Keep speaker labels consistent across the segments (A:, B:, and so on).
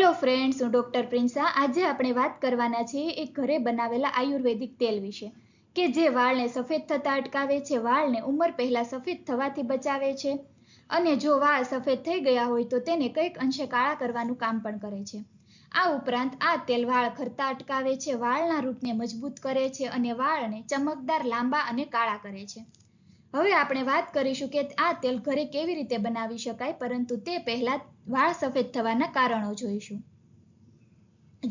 A: Hello friends, હું doctor Prinsa. આજે આપણે વાત કરવાના છીએ એક ઘરે બનાવેલા આયુર્વેદિક તેલ વિશે કે જે વાળને સફેદ થતા અટકાવે છે, વાળને ઉંમર પહેલા સફેદ થવાથી બચાવે છે અને જો વાળ સફેદ થઈ ગયા હોય તો તેને કંઈક અંશે કાળા કરવાનું કામ પણ કરે છે. આ ઉપરાંત આ તેલ વાળ ખરતા અટકાવે છે, વાળના રૂટને મજબૂત કરે છે અને વાળને ચમકદાર, લાંબા અને કાળા કરે છે. હવે આપણે વાત કરીશું કે આ તેલ ઘરે કેવી રીતે બનાવી શકાય, પરંતુ તે પહેલા વાળ સફેદ થવાના કારણો જોઈશું.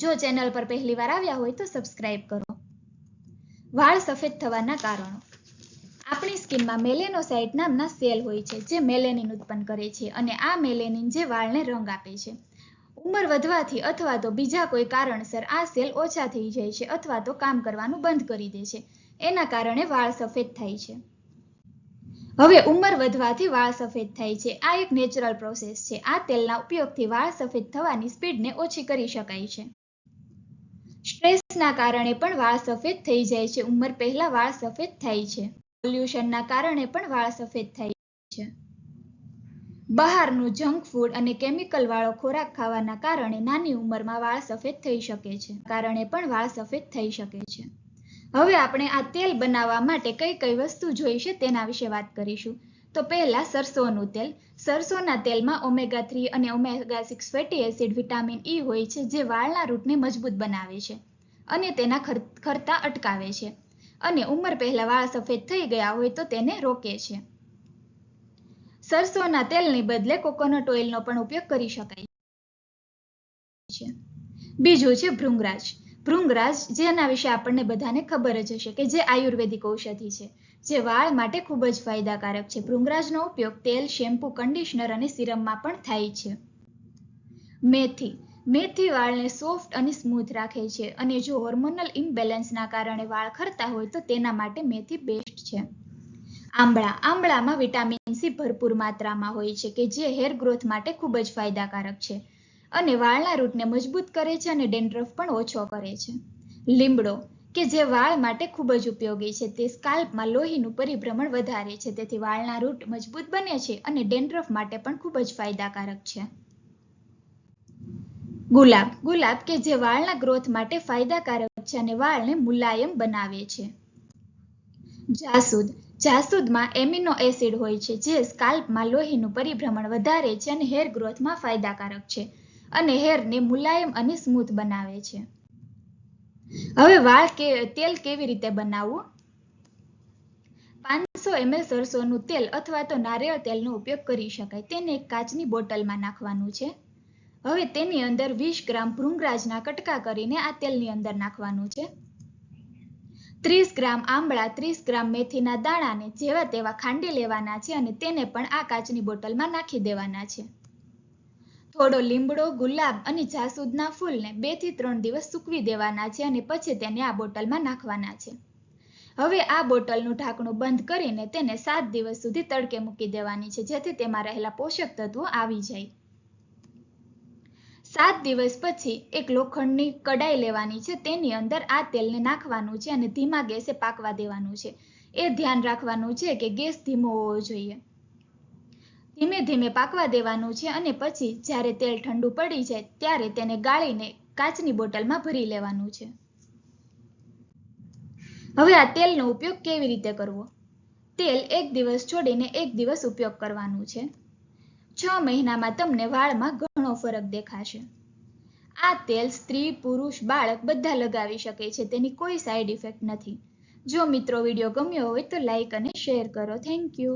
A: જો ચેનલ પર પહેલી વાર આવ્યા હોય તો સબસ્ક્રાઇબ કરો. વાળ સફેદ થવાના કારણો. આપણી સ્કિનમાં મેલેનોસાઇટ નામના સેલ હોય છે જે મેલેનિન ઉત્પન્ન કરે છે અને આ મેલેનિન જે વાળને રંગ આપે છે. ઉંમર વધવાથી અથવા તો બીજા કોઈ કારણસર આ સેલ ઓછા થઈ જાય છે અથવા તો કામ કરવાનું બંધ કરી દે છે. એના કારણે વાળ સફેદ થાય છે. હવે ઉંમર વધવાથી વાળ સફેદ થાય છે. આ એક નેચરલ પ્રોસેસ છે. આ તેલના ઉપયોગથી વાળ સફેદ થવાની સ્પીડને ઓછી કરી શકાય છે. સ્ટ્રેસના કારણે પણ વાળ સફેદ થઈ જાય છે. ઉંમર પહેલા વાળ સફેદ થાય છે. પોલ્યુશનના કારણે પણ વાળ સફેદ થાય છે. બહારનું જંક ફૂડ અને કેમિકલ વાળો ખોરાક ખાવાના કારણે નાની ઉંમરમાં વાળ સફેદ થઈ શકે છે. કારણે પણ વાળ સફેદ થઈ શકે છે. હવે આપણે આ તેલ બનાવવા માટે કઈ કઈ વસ્તુ જોઈશે તેના વિશે વાત કરીશું. તો પહેલા સરસોનું તેલ. સરસોના તેલમાં ઓમેગા 3 અને omega 6 fatty acid, vitamin E હોય છે જે વાળના રૂટને મજબૂત બનાવે છે અને તેના ખરતા અટકાવે છે અને ઉંમર પહેલા વાળ સફેદ થઈ ગયા હોય તો તેને રોકે છે. સરસોના તેલની બદલે કોકોનટ ઓઇલનો પણ ઉપયોગ કરી શકાય છે. બીજું છે ભૃંગરાજ. ભૃંગરાજ, જેના વિશે આપણને બધાને ખબર જ હશે કે જે આયુર્વેદિક ઔષધિ છે જે વાળ માટે ખૂબ જ ફાયદાકારક છે. ભૃંગરાજનો ઉપયોગ તેલ, શેમ્પૂ, કન્ડિશનર અને સિરમમાં પણ થાય છે. મેથી. મેથી વાળને સોફ્ટ અને સ્મૂથ રાખે છે અને જો હોર્મોનલ ઇમ્બેલેન્સના કારણે વાળ ખરતા હોય તો તેના માટે મેથી બેસ્ટ છે. આંબળા. આંબળામાં વિટામિન સી ભરપૂર માત્રામાં હોય છે કે જે હેર ગ્રોથ માટે ખૂબ જ ફાયદાકારક છે અને વાળના રૂટને મજબૂત કરે છે અને ડેન્ડ્રફ પણ ઓછો કરે છે. લીમડો, કે જે વાળ માટે ખૂબ જ ઉપયોગી છે. તે સ્કાલ્પમાં લોહીનું પરિભ્રમણ વધારે છે, તેથી વાળના રૂટ મજબૂત બને છે અને ડેન્ડ્રફ માટે પણ ખૂબ જ ફાયદાકારક છે. ગુલાબ. ગુલાબ, કે જે વાળના ગ્રોથ માટે ફાયદાકારક છે અને વાળને મુલાયમ બનાવે છે. જાસૂદ. જાસૂદમાં એમિનો એસિડ હોય છે જે સ્કાલ્પમાં લોહીનું પરિભ્રમણ વધારે છે અને હેર ગ્રોથમાં ફાયદાકારક છે અને હેરને મુલાયમ અને સ્મૂથ બનાવે છે. હવે તેલ કેવી રીતે બનાવવું? 500 ml સરસોનું તેલ અથવા તો નારિયેળ તેલનો ઉપયોગ કરી શકાય. તેને એક કાચની બોટલમાં નાખવાનું છે. હવે તેની અંદર 20 ગ્રામ ભૃંગરાજના કટકા કરીને આ તેલની અંદર નાખવાનું છે. 30 ગ્રામ આંબળા, 30 ગ્રામ મેથીના દાણાને જેવા તેવા ખાંડી લેવાના છે અને તેને પણ આ કાચની બોટલમાં નાખી દેવાના છે. થોડો લીમડો, ગુલાબ અને જાસૂદના ફૂલને 2 થી 3 દિવસ સૂકવી દેવાના છે અને પછી તેને આ બોટલમાં નાખવાના છે. હવે આ બોટલનું ઢાંકણું બંધ કરીને તેને 7 દિવસ સુધી તડકે મૂકી દેવાની છે જેથી તેમાં રહેલા પોષક તત્વો આવી જાય. 7 દિવસ પછી એક લોખંડની કડાઈ લેવાની છે. તેની અંદર આ તેલને નાખવાનું છે અને ધીમા ગેસે પાકવા દેવાનું છે. એ ધ્યાન રાખવાનું છે કે ગેસ ધીમો હોવો જોઈએ. ધીમે ધીમે પાકવા દેવાનું છે અને પછી જ્યારે તેલ ઠંડુ પડી જાય ત્યારે તેને ગાળીને કાચની બોટલમાં ભરી લેવાનું છે. હવે આ તેલનો ઉપયોગ કેવી રીતે કરવો? તેલ 1 દિવસ છોડીને 1 દિવસ ઉપયોગ કરવાનું છે. 6 મહિનામાં તમને વાળમાં ઘણો ફરક દેખાશે. આ તેલ સ્ત્રી, પુરુષ, બાળક બધા લગાવી શકે છે. તેની કોઈ સાઈડ ઇફેક્ટ નથી. જો મિત્રો વિડીયો ગમ્યો હોય તો લાઈક અને શેર કરો. Thank you.